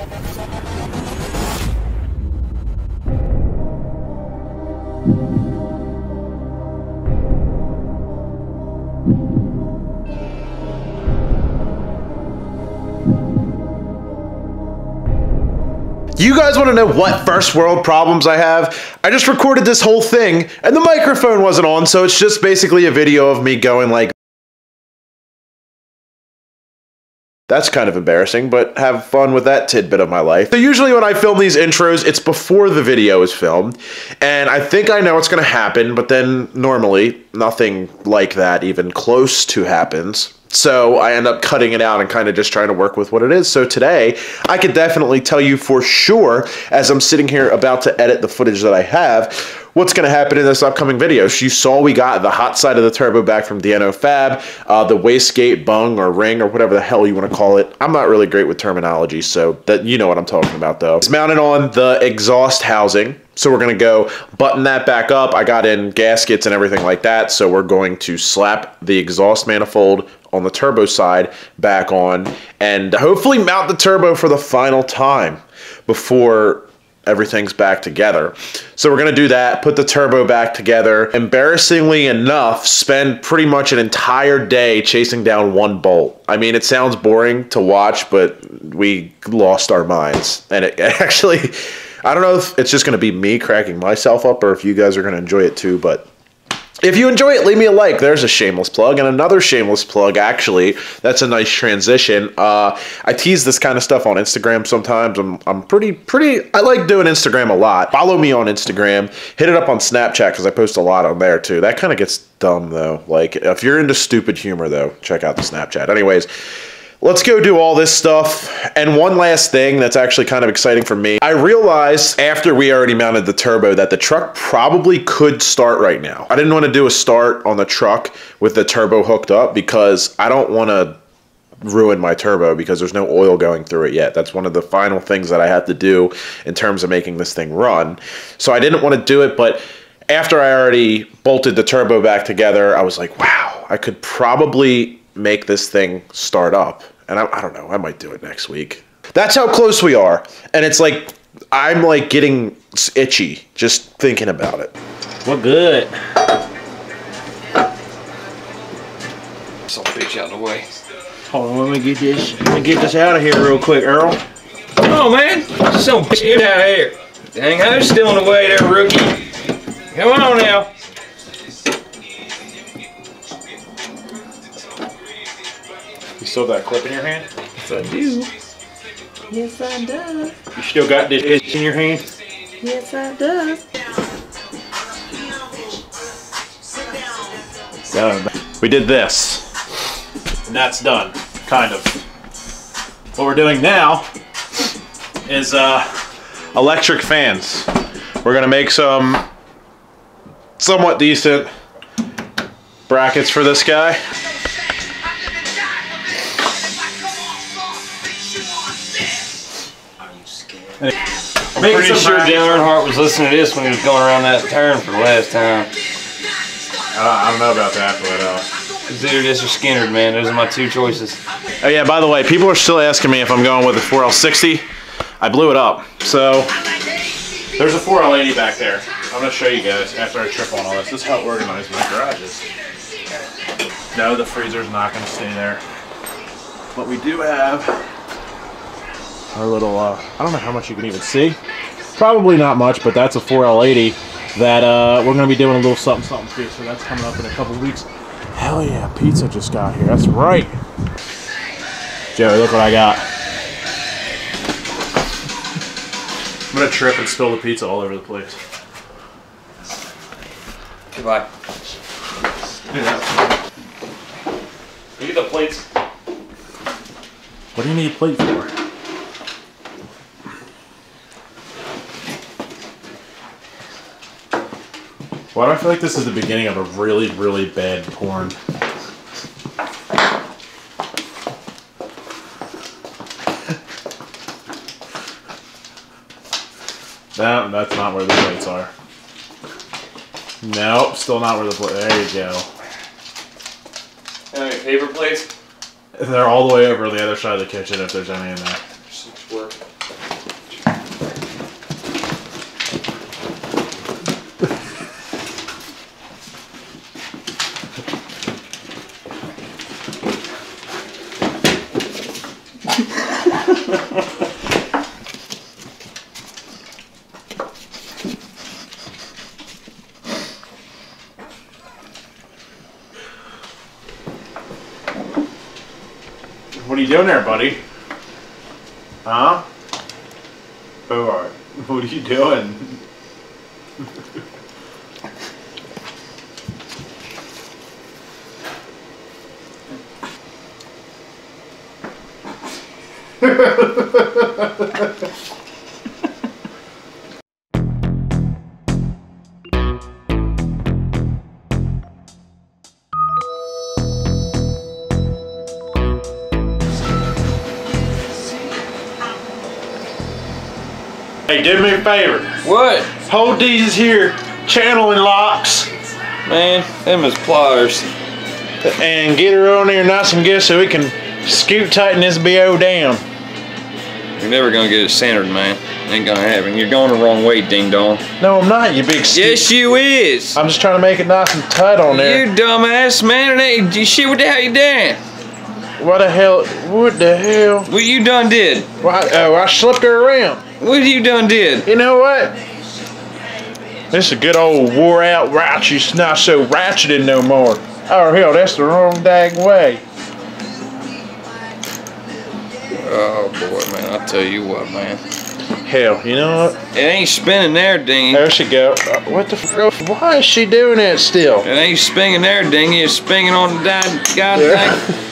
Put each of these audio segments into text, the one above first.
You guys want to know what first world problems I have? I just recorded this whole thing and the microphone wasn't on, so it's just basically a video of me going like, that's kind of embarrassing, but have fun with that tidbit of my life. So usually when I film these intros, it's before the video is filmed, and I think I know what's gonna happen, but then normally nothing like that even close to happens. So I end up cutting it out and kind of just trying to work with what it is. So today, I could definitely tell you for sure, as I'm sitting here about to edit the footage that I have, what's going to happen in this upcoming video. So you saw we got the hot side of the turbo back from DNO Fab, the wastegate, bung, or ring, or whatever the hell you want to call it. I'm not really great with terminology, so that you know what I'm talking about though. It's mounted on the exhaust housing. So we're going to go button that back up. I got in gaskets and everything like that. So we're going to slap the exhaust manifold on the turbo side back on and hopefully mount the turbo for the final time before everything's back together. So we're going to do that, put the turbo back together. Embarrassingly enough, spend pretty much an entire day chasing down one bolt. I mean, it sounds boring to watch, but we lost our minds. And it actually, I don't know if it's just going to be me cracking myself up or if you guys are going to enjoy it too, but if you enjoy it, leave me a like. There's a shameless plug. And another shameless plug, actually, that's a nice transition. I tease this kind of stuff on Instagram sometimes. I'm pretty, I like doing Instagram a lot. Follow me on Instagram. Hit it up on Snapchat because I post a lot on there too. That kind of gets dumb though. Like, if you're into stupid humor though, check out the Snapchat. Anyways, let's go do all this stuff. And one last thing that's actually kind of exciting for me. I realized after we already mounted the turbo that the truck probably could start right now. I didn't want to do a start on the truck with the turbo hooked up because I don't want to ruin my turbo because there's no oil going through it yet. That's one of the final things that I have to do in terms of making this thing run. So I didn't want to do it, but after I already bolted the turbo back together, I was like, wow, I could probably make this thing start up. And I don't know, I might do it next week. That's how close we are. And it's like, I'm like getting itchy just thinking about it. We're good. Some bitch out of the way. Hold on, let me get this out of here real quick, Earl. Oh man, some bitch get out of here. Dang, who's still in the way there, rookie? Come on now. You still got that clip in your hand? Yes, I do. Yes, I do. You still got this in your hand? Yes, I do. We did this. And that's done, kind of. What we're doing now is electric fans. We're gonna make some somewhat decent brackets for this guy. I'm pretty sure Dale Earnhardt was listening to this when he was going around that turn for the last time. I don't know about that, but It's either this or Skinner, man. Those are my two choices. oh yeah, by the way, people are still asking me if I'm going with a 4L60. I blew it up. So there's a 4L80 back there. I'm gonna show you guys after I trip on all this. This is how organized my garage is. No, the freezer's not gonna stay there. But we do have our little, I don't know how much you can even see. Probably not much, but that's a 4L80 that we're going to be doing a little something to. So that's coming up in a couple weeks. Hell yeah, pizza just got here. That's right. Joey, look what I got. I'm going to trip and spill the pizza all over the place. Goodbye. You get the plates. What do you need a plate for? Why do I feel like this is the beginning of a really, really bad porn? No, that's not where the plates are. Nope, still not where the plates. There you go. Any paper plates? They're all the way over the other side of the kitchen if there's any in there. What are you doing there, buddy? Huh? Alright. What are you doing? Hey, do me a favor. What? Hold these here channeling locks. Man, them is pliers. And get her on there nice and good so we can scoot tighten this BO down. You're never gonna get it centered, man. Ain't gonna happen. You're going the wrong way, ding dong. No, I'm not, you big scoot. Yes, you is. I'm just trying to make it nice and tight on there. You dumbass, man. It ain't, shit, what the hell you doing? What the hell? What the hell? What you done did? Why, I slipped her around. What you done did? You know what? This is a good old wore out ratchet. It's not so ratcheted no more. Oh hell, that's the wrong dang way. Oh boy, man, I'll tell you what, man. Hell, you know what? It ain't spinning there, dingy. There she go. What the f? Why is she doing that still? It ain't spinning there, dingy. It's spinning on the goddamn thing.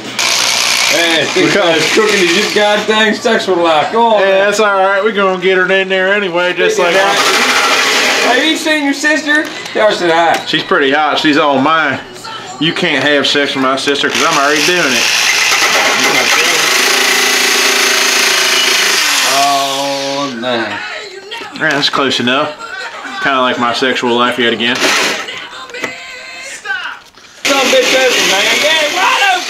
Hey, because cooking is just goddamn sexual life. Go on. Yeah, that's alright. We're gonna get her in there anyway, just like that. Have you seen your sister? Tell her said hi. She's pretty hot. She's all mine. You can't have sex with my sister because I'm already doing it. Oh, man. Yeah, that's close enough. Kind of like my sexual life yet again. Some bitch over, man. Get it wide open.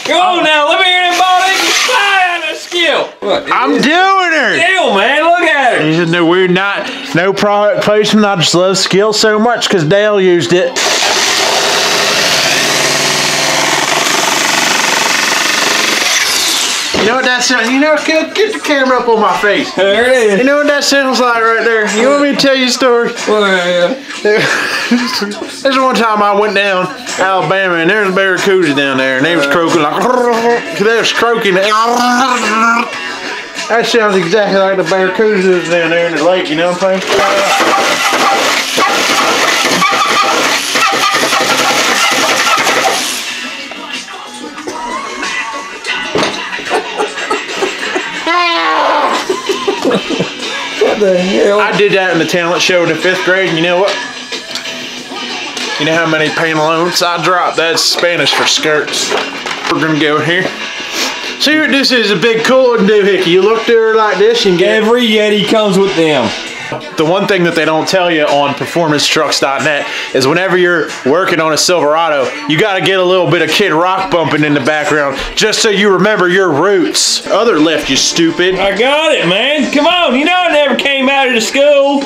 Go on now. Let me hear that ball. They can fly out of skill. What? I'm doing her. Skill, man. Look at her. He said, no, we're not. No product placement. I just love skill so much because Dale used it. You know what that sounds? You know, get the camera up on my face. There it is. You know what that sounds like right there? You want me to tell you a story? Well, There's one time I went down Alabama and there's barracudas down there and they was croaking like they was croaking. That sounds exactly like the barracudas down there in the lake. You know what I'm saying? what the hell? I did that in the talent show in the 5th grade, and you know what? You know how many pantalones I dropped? That's Spanish for skirts. We're gonna go here. See what this is, a big cooler doohickey. You look to her like this and get Every Yeti comes with them. The one thing that they don't tell you on performancetrucks.net is whenever you're working on a Silverado, you gotta get a little bit of Kid Rock bumping in the background just so you remember your roots. Other lift, you stupid. I got it, man. Come on. You know I never came out of the school.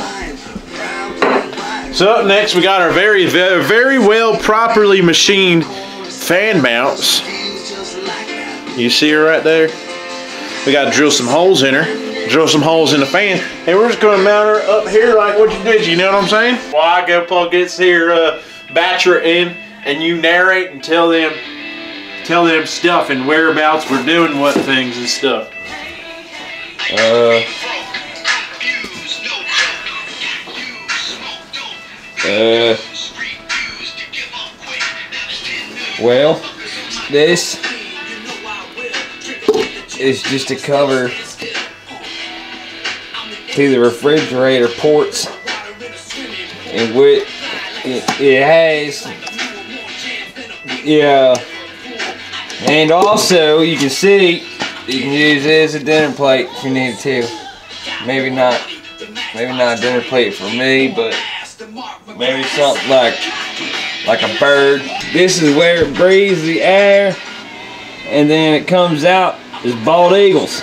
So up next, we got our very well properly machined fan mounts. You see her right there? We got to drill some holes in her, drill some holes in the fan, and we're just going to mount her up here like what you did. You know what I'm saying? While I go plug this here battery in, and you narrate and tell them stuff and whereabouts we're doing what things and stuff. Well, this is just a cover to the refrigerator ports, in which it has, yeah, and also you can see you can use it as a dinner plate if you need to. Maybe not a dinner plate for me, but maybe something like a bird. This is where it breathes the air, and then it comes out as bald eagles.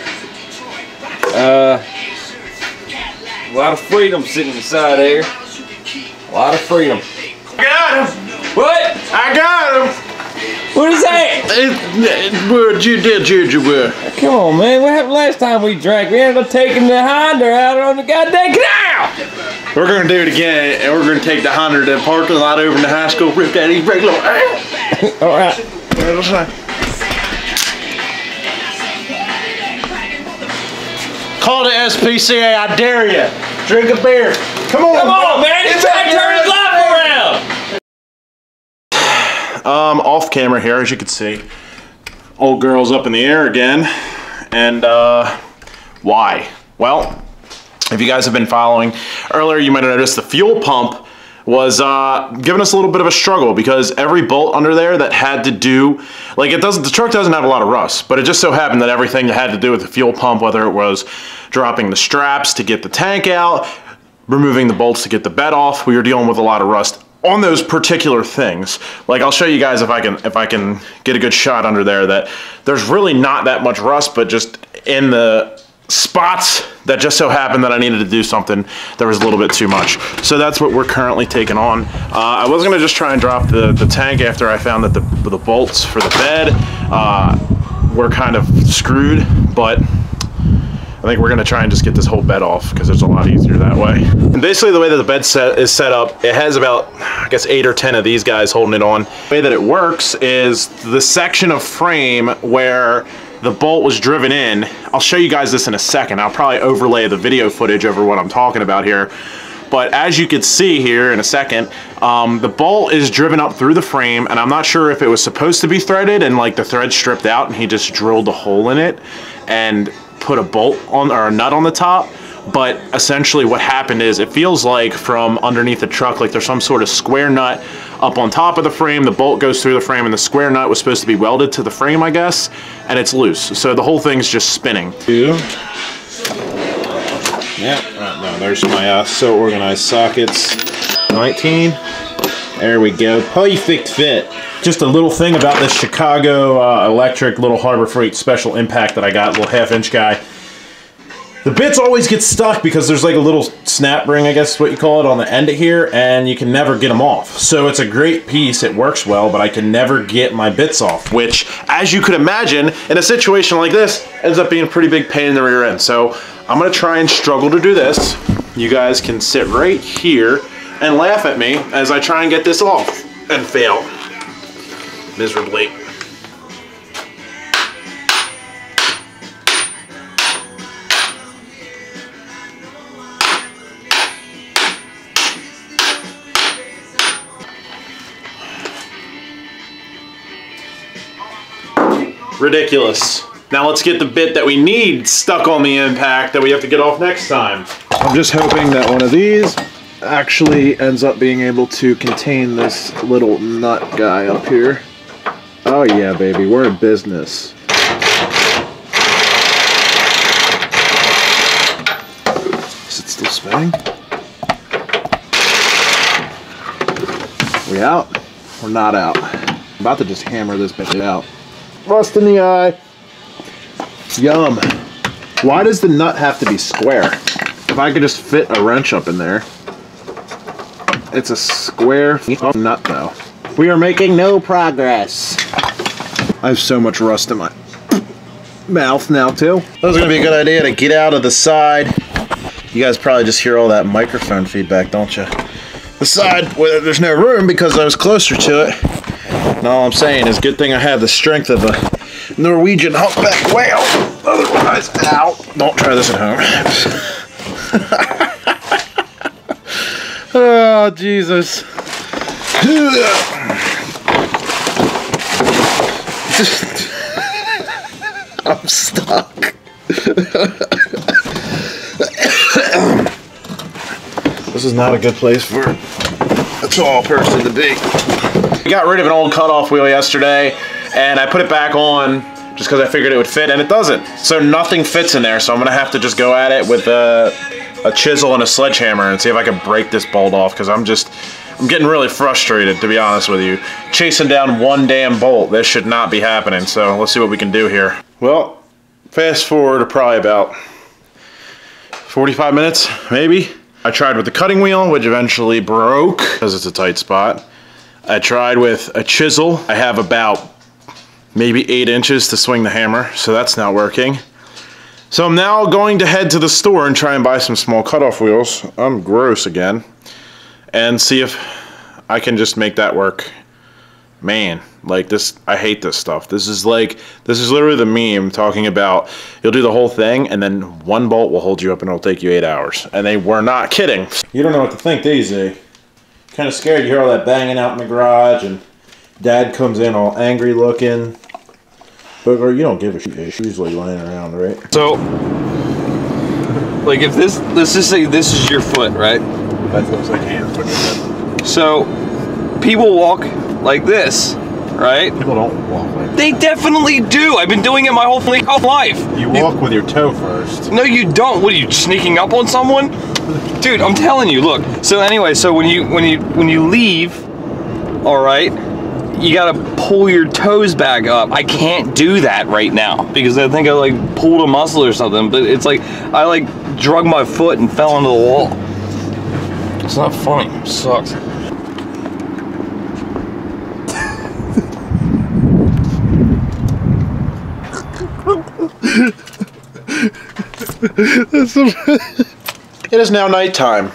A lot of freedom sitting inside there. A lot of freedom. I got him! What? I got him! What is that? What you did, Ginger? Come on, man. What happened last time we drank? We ended up taking the Honda out on the goddamn canal! We're gonna do it again, and we're gonna take the Honda to the parking lot over in the high school. Rip that regular. Alright. Call the SPCA, I dare you. Drink a beer. Come on, Come on, man. He's trying to turn his life around. Off camera here, as you can see. Old girl's up in the air again. And, why? Well, if you guys have been following, earlier you might have noticed the fuel pump was giving us a little bit of a struggle because every bolt under there that had to do, like the truck doesn't have a lot of rust, but it just so happened that everything that had to do with the fuel pump, whether it was dropping the straps to get the tank out, removing the bolts to get the bed off, we were dealing with a lot of rust on those particular things. Like I'll show you guys if I can get a good shot under there that there's really not that much rust, but just in the spots that just so happened that I needed to do something, there was a little bit too much. So that's what we're currently taking on. I was gonna just try and drop the tank after I found that the bolts for the bed were kind of screwed, but I think we're gonna try and just get this whole bed off because it's a lot easier that way. And basically the way that the bed is set up, it has about, I guess, 8 or 10 of these guys holding it on. The way that it works is the section of frame where the bolt was driven in. I'll show you guys this in a second. I'll probably overlay the video footage over what I'm talking about here. But as you can see here in a second, the bolt is driven up through the frame, and I'm not sure if it was supposed to be threaded and like the thread stripped out and he just drilled a hole in it and put a bolt on or a nut on the top. But essentially what happened is it feels like from underneath the truck like there's some sort of square nut up on top of the frame. The bolt goes through the frame and the square nut was supposed to be welded to the frame, I guess, and it's loose. So the whole thing's just spinning. Yeah, no, there's my so organized sockets. 19. There we go. Perfect fit. Just a little thing about this Chicago Electric little Harbor Freight special impact that I got, little 1/2-inch guy. The bits always get stuck because there's like a little snap ring, I guess is what you call it, on the end of here, and you can never get them off. So it's a great piece, it works well, but I can never get my bits off, which, as you could imagine, in a situation like this, ends up being a pretty big pain in the rear end. So I'm gonna try and struggle to do this. You guys can sit right here and laugh at me as I try and get this off and fail miserably. Ridiculous. Now let's get the bit that we need stuck on the impact that we have to get off next time. I'm just hoping that one of these actually ends up being able to contain this little nut guy up here. Oh yeah, baby, we're in business. Is it still spinning? We out? We're not out. I'm about to just hammer this bit out. Rust in the eye. Yum. Why does the nut have to be square? If I could just fit a wrench up in there. It's a square nut though. We are making no progress. I have so much rust in my mouth now too. That was gonna be a good idea to get out of the side. You guys probably just hear all that microphone feedback, don't you? The side where there's no room because I was closer to it. And all I'm saying is good thing I have the strength of a Norwegian humpback whale. Otherwise, ow. Don't try this at home. Oh, Jesus. I'm stuck. This is not a good place for a tall person to be. I got rid of an old cutoff wheel yesterday, and I put it back on just because I figured it would fit, and it doesn't. So nothing fits in there, so I'm going to have to just go at it with a chisel and a sledgehammer and see if I can break this bolt off, because I'm getting really frustrated, to be honest with you. Chasing down one damn bolt, this should not be happening, so let's see what we can do here. Well, fast forward to probably about 45 minutes, maybe. I tried with the cutting wheel, which eventually broke because it's a tight spot. I tried with a chisel. I have about maybe 8 inches to swing the hammer, so that's not working. So I'm now going to head to the store and try and buy some small cutoff wheels. I'm gross again. And see if I can just make that work. Man, like this, I hate this stuff. This is literally the meme talking about you'll do the whole thing and then one bolt will hold you up and it'll take you 8 hours. And they were not kidding. You don't know what to think, do you, Z? Kind of scared. You hear all that banging out in the garage and Dad comes in all angry looking. But you don't give a shit. She's like laying around, right? So, like if this, let's just say this is your foot, right? That looks like hand foot. So, people walk like this, right? People don't walk like that. They definitely do. I've been doing it my whole life. You walk with your toe first. No, you don't. What are you, sneaking up on someone? Dude, I'm telling you. Look. So anyway, so when you leave, all right, you gotta pull your toes back up. I can't do that right now because I think I like pulled a muscle or something. But it's like I like drug my foot and fell into the wall. It's not funny. It sucks. It is now nighttime,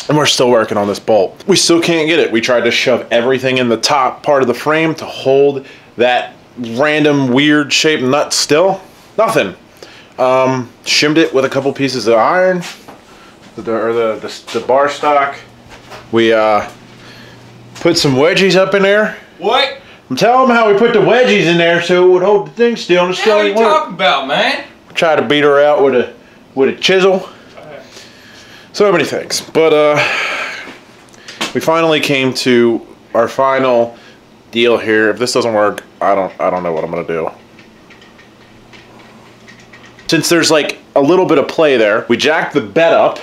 and we're still working on this bolt. We still can't get it. We tried to shove everything in the top part of the frame to hold that random weird shaped nut still. Nothing. Shimmed it with a couple pieces of iron, the bar stock. We put some wedgies up in there. What? I'm telling them how we put the wedgies in there so it would hold the thing still. And What are you talking about, man? Try to beat her out with a chisel. So many things, but we finally came to our final deal here. If this doesn't work, I don't know what I'm gonna do. Since there's like a little bit of play there, we jacked the bed up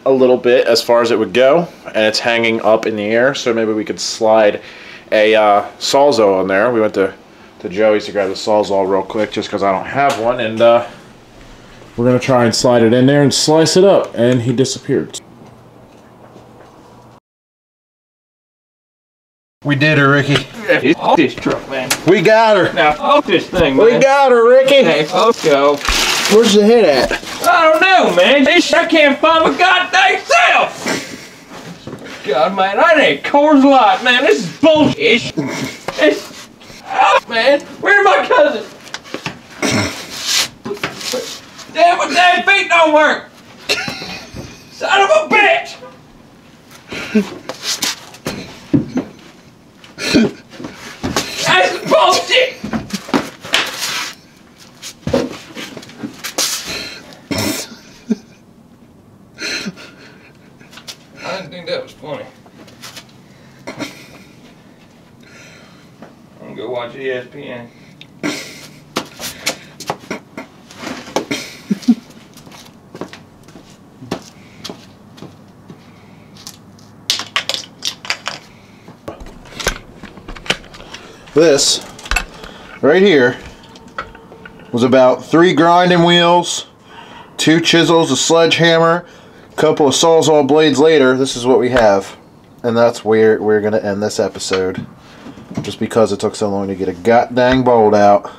a little bit as far as it would go, and it's hanging up in the air. So maybe we could slide a Sawzall in there. We went to Joey's to grab the Sawzall real quick just because I don't have one, and we're gonna try and slide it in there and slice it up, and he disappeared. We did her, Ricky. Hold this truck, man. We got her. Now hold this thing, man. We got her, Ricky. Hey, let's go. Where's the head at? I don't know, man. I can't find my goddamn self. God, man, that ain't Coors Light, man. This is bullshit. It's, oh, man, where's my cousin? Damn, my damn feet don't work. Son of a bitch. That's bullshit. I didn't think that was funny. I'm gonna go watch ESPN. This right here was about 3 grinding wheels, 2 chisels, a sledgehammer, a couple of Sawzall blades later. This is what we have, and that's where we're gonna end this episode, just because it took so long to get a god dang bolt out.